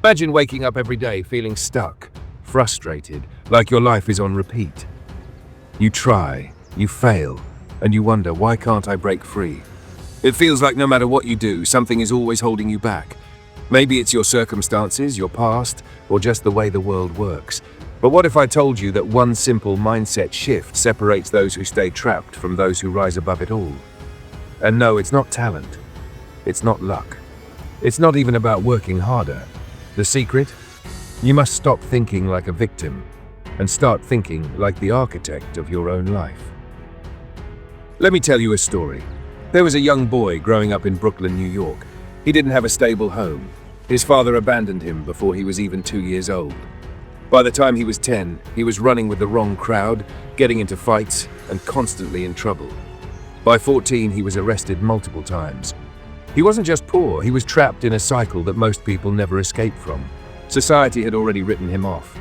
Imagine waking up every day feeling stuck, frustrated, like your life is on repeat. You try, you fail, and you wonder, why can't I break free? It feels like no matter what you do, something is always holding you back. Maybe it's your circumstances, your past, or just the way the world works. But what if I told you that one simple mindset shift separates those who stay trapped from those who rise above it all? And no, it's not talent. It's not luck. It's not even about working harder. The secret? You must stop thinking like a victim and start thinking like the architect of your own life. Let me tell you a story. There was a young boy growing up in Brooklyn, New York. He didn't have a stable home. His father abandoned him before he was even 2 years old. By the time he was 10, he was running with the wrong crowd, getting into fights, and constantly in trouble. By 14, he was arrested multiple times. He wasn't just poor, he was trapped in a cycle that most people never escape from. Society had already written him off.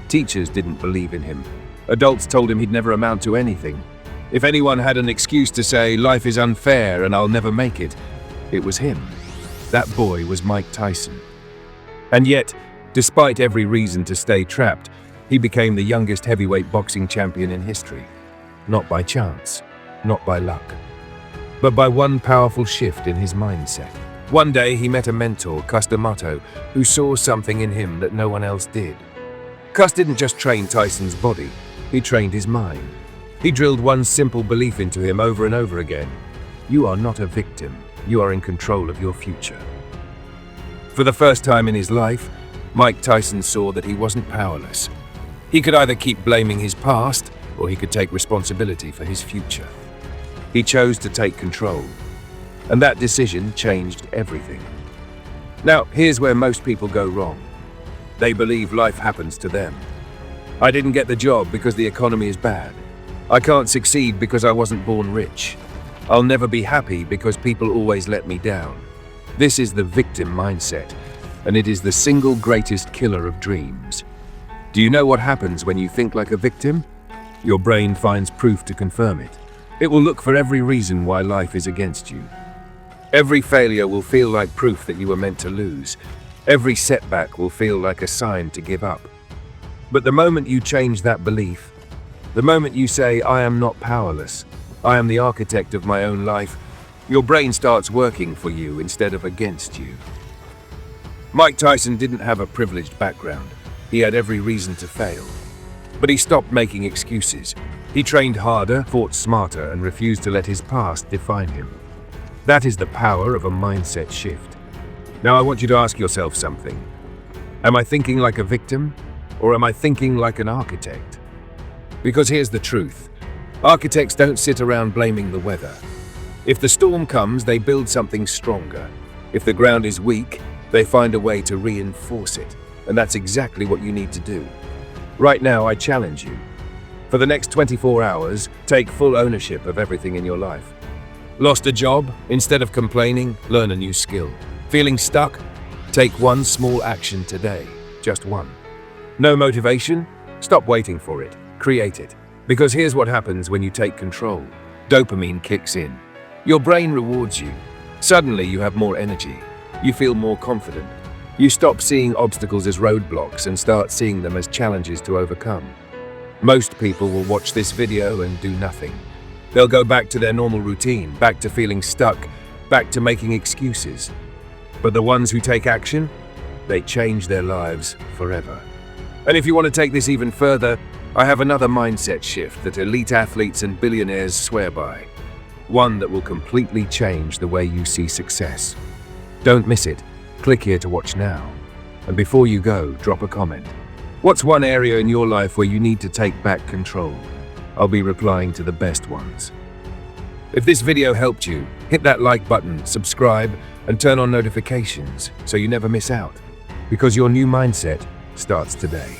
Teachers didn't believe in him. Adults told him he'd never amount to anything. If anyone had an excuse to say, life is unfair and I'll never make it, it was him. That boy was Mike Tyson. And yet, despite every reason to stay trapped, he became the youngest heavyweight boxing champion in history. Not by chance, not by luck, but by one powerful shift in his mindset. One day he met a mentor, Cus D'Amato, who saw something in him that no one else did. Cus didn't just train Tyson's body, he trained his mind. He drilled one simple belief into him over and over again. You are not a victim, you are in control of your future. For the first time in his life, Mike Tyson saw that he wasn't powerless. He could either keep blaming his past, or he could take responsibility for his future. He chose to take control, and that decision changed everything. Now, here's where most people go wrong. They believe life happens to them. I didn't get the job because the economy is bad. I can't succeed because I wasn't born rich. I'll never be happy because people always let me down. This is the victim mindset, and it is the single greatest killer of dreams. Do you know what happens when you think like a victim? Your brain finds proof to confirm it. It will look for every reason why life is against you. Every failure will feel like proof that you were meant to lose. Every setback will feel like a sign to give up. But the moment you change that belief, the moment you say, I am not powerless, I am the architect of my own life, your brain starts working for you instead of against you. Mike Tyson didn't have a privileged background. He had every reason to fail. But he stopped making excuses. He trained harder, fought smarter, and refused to let his past define him. That is the power of a mindset shift. Now I want you to ask yourself something. Am I thinking like a victim, or am I thinking like an architect? Because here's the truth. Architects don't sit around blaming the weather. If the storm comes, they build something stronger. If the ground is weak, they find a way to reinforce it. And that's exactly what you need to do. Right now, I challenge you. For the next 24 hours, take full ownership of everything in your life. Lost a job? Instead of complaining, learn a new skill. Feeling stuck? Take one small action today. Just one. No motivation? Stop waiting for it. Create it. Because here's what happens when you take control. Dopamine kicks in. Your brain rewards you. Suddenly you have more energy. You feel more confident. You stop seeing obstacles as roadblocks and start seeing them as challenges to overcome. Most people will watch this video and do nothing. They'll go back to their normal routine, back to feeling stuck, back to making excuses. But the ones who take action, they change their lives forever. And if you want to take this even further, I have another mindset shift that elite athletes and billionaires swear by. One that will completely change the way you see success. Don't miss it. Click here to watch now. And before you go, drop a comment. What's one area in your life where you need to take back control? I'll be replying to the best ones. If this video helped you, hit that like button, subscribe, and turn on notifications so you never miss out. Because your new mindset starts today.